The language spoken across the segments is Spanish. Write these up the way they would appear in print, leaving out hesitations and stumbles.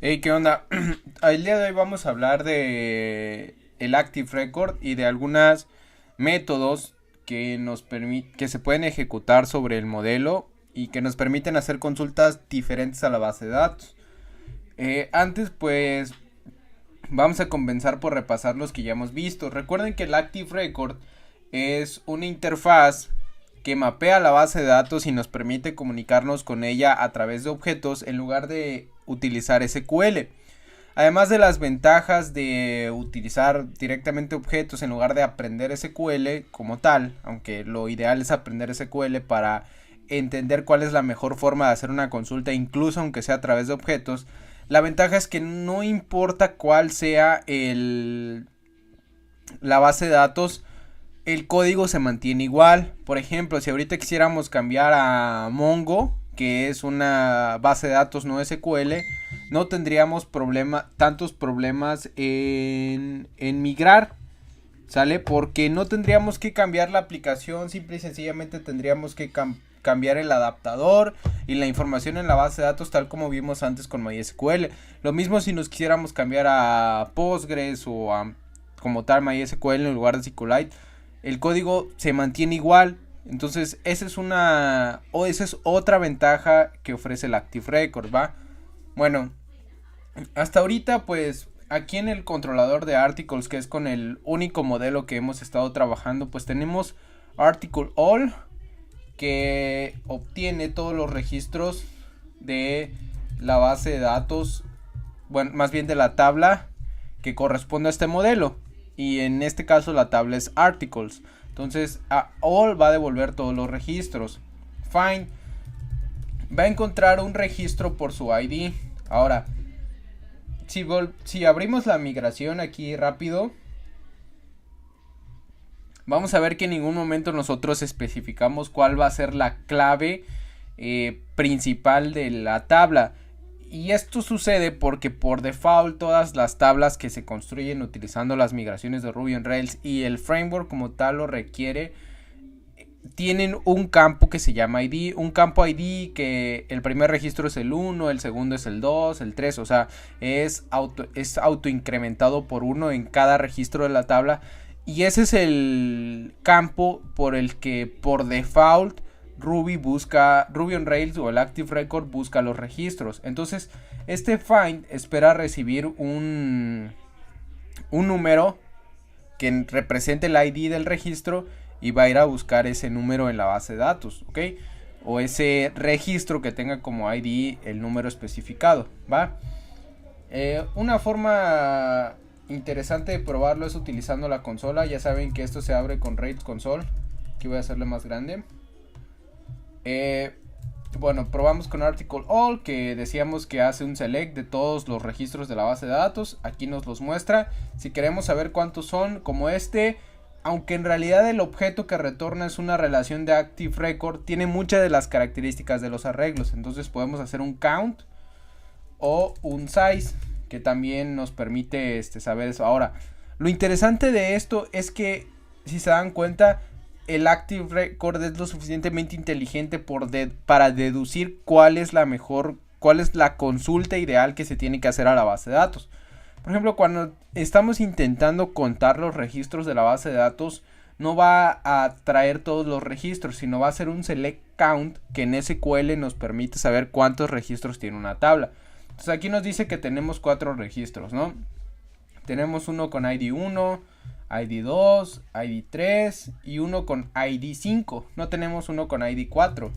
Hey, ¿qué onda? El día de hoy vamos a hablar de el Active Record y de algunos métodos que se pueden ejecutar sobre el modelo y que nos permiten hacer consultas diferentes a la base de datos. Antes, pues, vamos a comenzar por repasar los que ya hemos visto. Recuerden que el Active Record es una interfaz que mapea la base de datos y nos permite comunicarnos con ella a través de objetos en lugar de utilizar SQL. Además de las ventajas de utilizar directamente objetos en lugar de aprender SQL como tal, aunque lo ideal es aprender SQL para entender cuál es la mejor forma de hacer una consulta, incluso aunque sea a través de objetos, la ventaja es que no importa cuál sea la base de datos, el código se mantiene igual. Por ejemplo, si ahorita quisiéramos cambiar a Mongo, que es una base de datos no SQL, no tendríamos tantos problemas en migrar, ¿sale? Porque no tendríamos que cambiar la aplicación, simple y sencillamente tendríamos que cambiar el adaptador y la información en la base de datos tal como vimos antes con MySQL. Lo mismo si nos quisiéramos cambiar a Postgres o a como tal MySQL en lugar de SQLite, el código se mantiene igual. Entonces esa es otra ventaja que ofrece el Active Record, ¿va? Bueno, hasta ahorita pues aquí en el controlador de articles, que es con el único modelo que hemos estado trabajando, pues tenemos article all, que obtiene todos los registros de la base de datos, bueno, más bien de la tabla que corresponde a este modelo, y en este caso la tabla es articles. Entonces a all va a devolver todos los registros. Find va a encontrar un registro por su ID. Ahora, si abrimos la migración aquí rápido, vamos a ver que en ningún momento nosotros especificamos cuál va a ser la clave principal de la tabla. Y esto sucede porque por default todas las tablas que se construyen utilizando las migraciones de Ruby on Rails y el framework como tal lo requiere, tienen un campo que se llama ID, un campo ID que el primer registro es el 1, el segundo es el 2, el 3, o sea, es auto incrementado por 1 en cada registro de la tabla, y ese es el campo por el que por default Ruby on Rails o el Active Record busca los registros. Entonces este find espera recibir un número que represente el ID del registro y va a ir a buscar ese número en la base de datos, ¿ok? O ese registro que tenga como ID el número especificado, ¿va? Una forma interesante de probarlo es utilizando la consola. Ya saben que esto se abre con Rails Console. Aquí voy a hacerle más grande. Bueno, probamos con Article All, que decíamos que hace un select de todos los registros de la base de datos. Aquí nos los muestra. Si queremos saber cuántos son, como este, aunque en realidad el objeto que retorna es una relación de Active Record, tiene muchas de las características de los arreglos. Entonces podemos hacer un count o un size, que también nos permite saber eso. Ahora, lo interesante de esto es que, si se dan cuenta, el Active Record es lo suficientemente inteligente para deducir cuál es la consulta ideal que se tiene que hacer a la base de datos. Por ejemplo, cuando estamos intentando contar los registros de la base de datos, no va a traer todos los registros, sino va a ser un select count que en SQL nos permite saber cuántos registros tiene una tabla. Entonces aquí nos dice que tenemos 4 registros, ¿no? Tenemos uno con ID 1, ID 2, ID 3 y uno con ID 5. No tenemos uno con ID 4.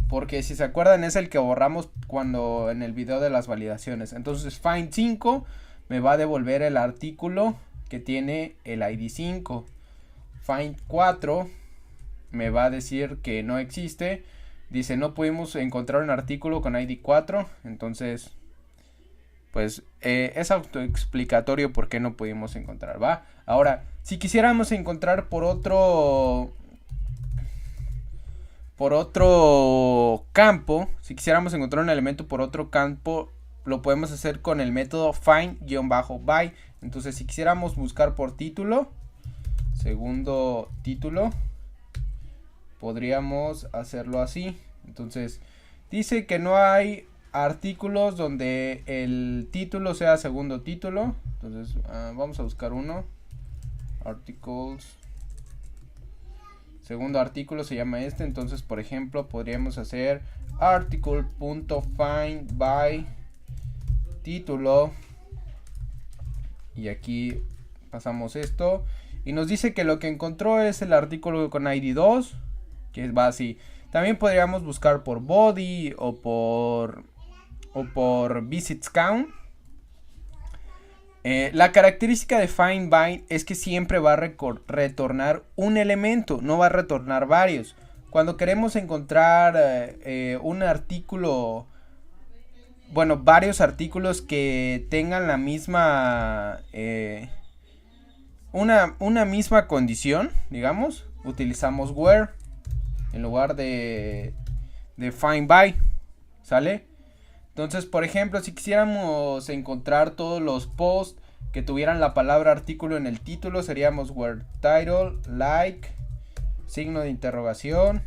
Porque si se acuerdan es el que borramos cuando en el video de las validaciones. Entonces find 5 me va a devolver el artículo que tiene el ID 5. Find 4 me va a decir que no existe. Dice no pudimos encontrar un artículo con ID 4. Entonces pues es autoexplicatorio por qué no pudimos encontrar, ¿va? Ahora, si quisiéramos encontrar por otro campo, si quisiéramos encontrar un elemento por otro campo, lo podemos hacer con el método find-by. Entonces, si quisiéramos buscar por título, segundo título, podríamos hacerlo así. Entonces, dice que no hay artículos donde el título sea segundo título. Entonces vamos a buscar uno. Articles. Segundo artículo se llama este. Entonces, por ejemplo, podríamos hacer article.find by título. Y aquí pasamos esto. Y nos dice que lo que encontró es el artículo con ID 2. Que va así. También podríamos buscar por body o por visits count. La característica de find by es que siempre va a retornar un elemento, no va a retornar varios. Cuando queremos encontrar un artículo, bueno, varios artículos que tengan la misma, una misma condición, digamos, utilizamos where en lugar de find by, ¿sale? Entonces, por ejemplo, si quisiéramos encontrar todos los posts que tuvieran la palabra artículo en el título, seríamos where title, like, signo de interrogación.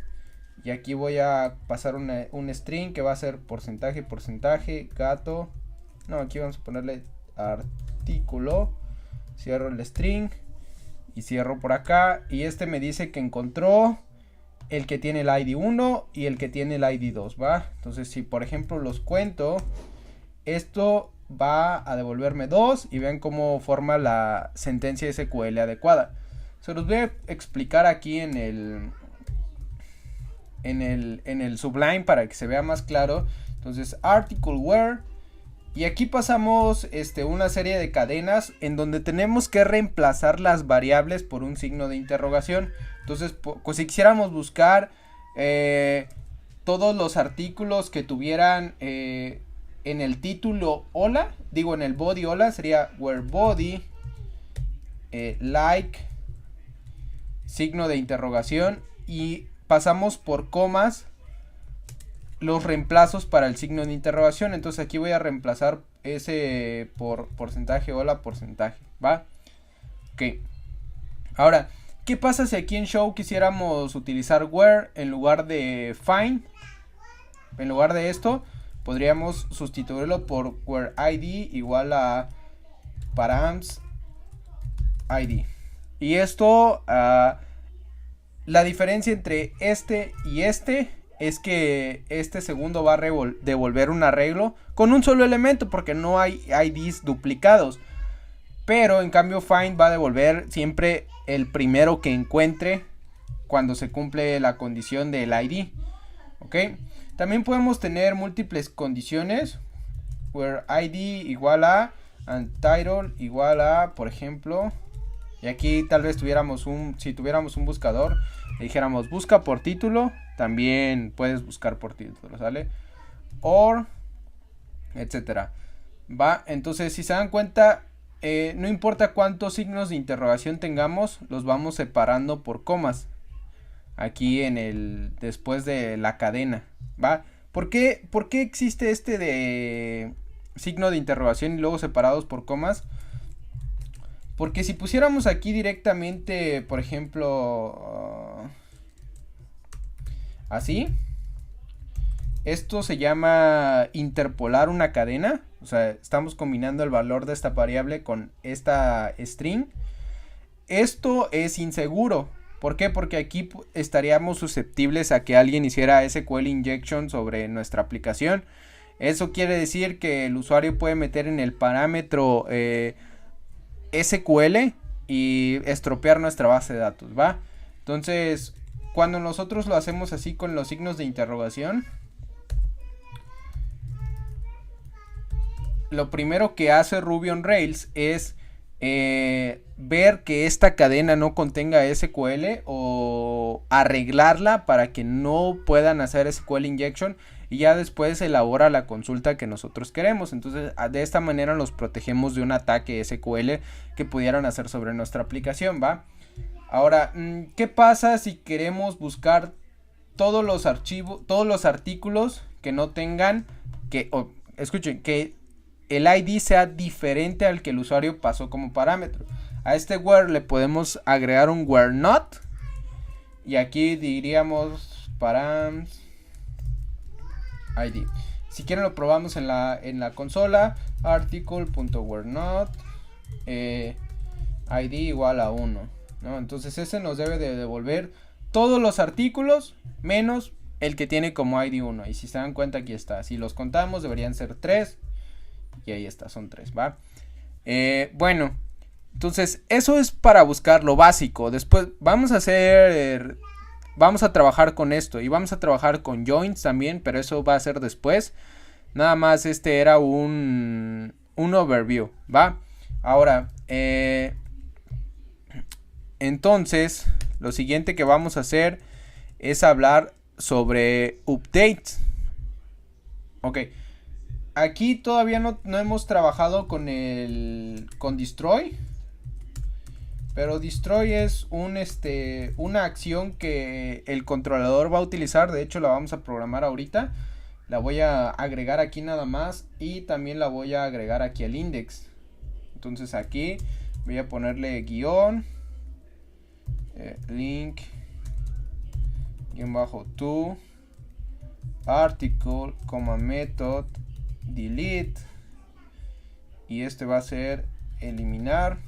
Y aquí voy a pasar un string que va a ser porcentaje, gato. No, aquí vamos a ponerle artículo. Cierro el string y cierro por acá. Y este me dice que encontró el que tiene el ID 1 y el que tiene el ID 2, ¿va? Entonces, si por ejemplo los cuento, esto va a devolverme 2 y vean cómo forma la sentencia SQL adecuada. Se los voy a explicar aquí en el Sublime para que se vea más claro. Entonces, article where, y aquí pasamos una serie de cadenas en donde tenemos que reemplazar las variables por un signo de interrogación. Entonces, pues si quisiéramos buscar todos los artículos que tuvieran en el título hola, digo en el body hola, sería where body, like, signo de interrogación, y pasamos por comas los reemplazos para el signo de interrogación. Entonces aquí voy a reemplazar ese por porcentaje hola porcentaje, ¿va? Ok. Ahora, ¿qué pasa si aquí en show quisiéramos utilizar where en lugar de find? En lugar de esto, podríamos sustituirlo por where id igual a params id. Y esto, la diferencia entre este y este es que este segundo va a devolver un arreglo con un solo elemento porque no hay IDs duplicados. Pero en cambio find va a devolver siempre el primero que encuentre cuando se cumple la condición del ID. ¿Ok? También podemos tener múltiples condiciones. Where ID igual a and title igual a, por ejemplo. Y aquí tal vez si tuviéramos un buscador, le dijéramos busca por título. También puedes buscar por título, ¿sale? Or, etcétera. Va, entonces si se dan cuenta, no importa cuántos signos de interrogación tengamos, los vamos separando por comas. Aquí después de la cadena, ¿va? ¿Por qué existe de signo de interrogación y luego separados por comas? Porque si pusiéramos aquí directamente, por ejemplo, así, esto se llama interpolar una cadena. O sea, estamos combinando el valor de esta variable con esta string. Esto es inseguro. ¿Por qué? Porque aquí estaríamos susceptibles a que alguien hiciera SQL injection sobre nuestra aplicación. Eso quiere decir que el usuario puede meter en el parámetro SQL y estropear nuestra base de datos, ¿va? Entonces, cuando nosotros lo hacemos así con los signos de interrogación, lo primero que hace Ruby on Rails es ver que esta cadena no contenga SQL o arreglarla para que no puedan hacer SQL injection, y ya después elabora la consulta que nosotros queremos. Entonces de esta manera nos protegemos de un ataque SQL que pudieran hacer sobre nuestra aplicación, ¿va? Ahora, ¿qué pasa si queremos buscar todos los artículos que no tengan, escuchen, que el ID sea diferente al que el usuario pasó como parámetro? A este where le podemos agregar un where not, y aquí diríamos params ID. Si quieren lo probamos en la consola. Article.whereNot ID igual a 1, ¿no? Entonces ese nos debe de devolver todos los artículos menos el que tiene como ID 1. Y si se dan cuenta, aquí está. Si los contamos deberían ser 3. Y ahí está, son 3, ¿va? Bueno, entonces eso es para buscar lo básico. Después vamos a trabajar con esto. Y vamos a trabajar con joins también, pero eso va a ser después. Nada más este era un overview, ¿va? Ahora, entonces, lo siguiente que vamos a hacer es hablar sobre updates. Ok. Aquí todavía no hemos trabajado con destroy. Pero destroy es una acción que el controlador va a utilizar. De hecho la vamos a programar ahorita. La voy a agregar aquí nada más. Y también la voy a agregar aquí al index. Entonces aquí voy a ponerle guión. Link. Guión bajo to. Article, method. Delete. Y este va a ser eliminar.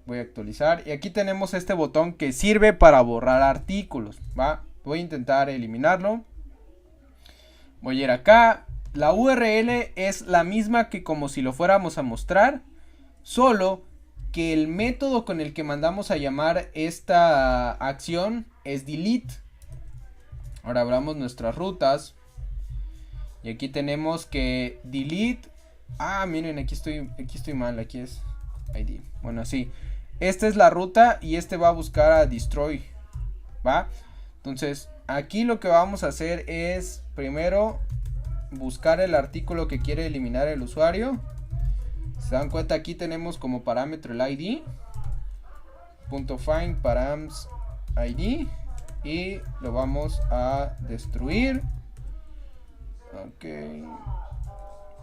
Voy a actualizar. Y aquí tenemos este botón que sirve para borrar artículos. ¿Va? Voy a intentar eliminarlo. Voy a ir acá. La URL es la misma que como si lo fuéramos a mostrar. Solo que el método con el que mandamos a llamar esta acción es delete. Ahora abramos nuestras rutas. Y aquí tenemos que delete. Ah, miren, aquí estoy mal. Aquí es ID. Bueno, sí. Esta es la ruta y este va a buscar a destroy. ¿Va? Entonces, aquí lo que vamos a hacer es primero buscar el artículo que quiere eliminar el usuario. Se dan cuenta, aquí tenemos como parámetro el ID. .find params ID. Y lo vamos a destruir. Ok.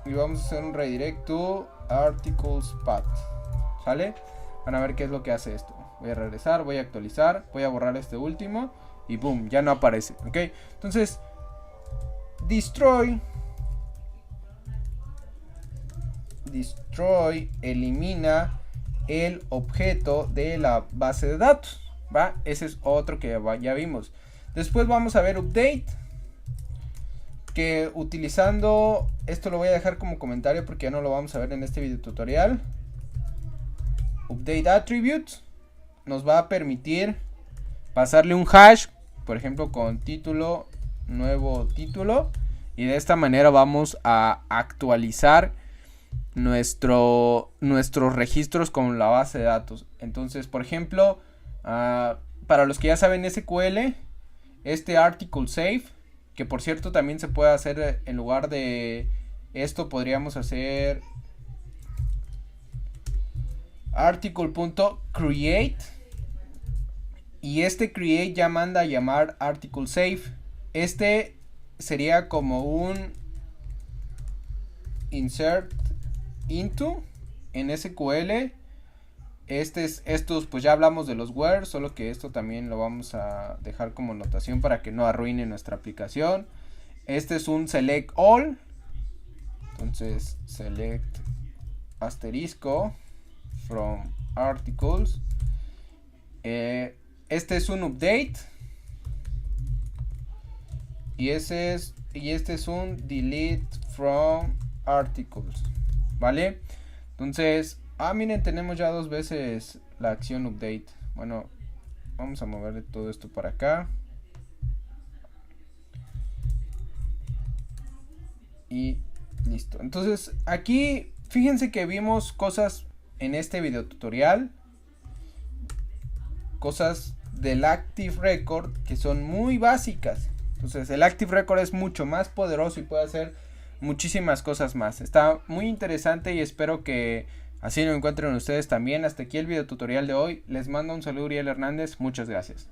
Y vamos a hacer un redirect to articles path. ¿Sale? Van a ver qué es lo que hace esto. Voy a regresar, voy a actualizar, voy a borrar este último. Y boom, ya no aparece. Ok. Entonces, destroy elimina el objeto de la base de datos. ¿Va? Ese es otro que ya vimos. Después vamos a ver update. Que utilizando esto lo voy a dejar como comentario porque ya no lo vamos a ver en este video tutorial. Update attributes nos va a permitir pasarle un hash, por ejemplo con título, nuevo título, y de esta manera vamos a actualizar nuestros registros con la base de datos. Entonces, por ejemplo, para los que ya saben SQL, este article save, que por cierto también se puede hacer en lugar de esto, podríamos hacer article.create, y este create ya manda a llamar article save. Este sería como un insert into en SQL. Estos pues ya hablamos de los where, solo que esto también lo vamos a dejar como notación para que no arruine nuestra aplicación. Este es un select all. Entonces select asterisco from articles. Este es un update. Y este es un delete from articles. ¿Vale? Entonces, miren, tenemos ya 2 veces la acción update. Bueno, vamos a mover todo esto para acá. Y listo. Entonces, aquí, fíjense que vimos cosas en este video tutorial. Cosas del Active Record que son muy básicas. Entonces, el Active Record es mucho más poderoso y puede hacer muchísimas cosas más. Está muy interesante y espero que así lo encuentren ustedes también. Hasta aquí el video tutorial de hoy. Les mando un saludo, Uriel Hernández. Muchas gracias.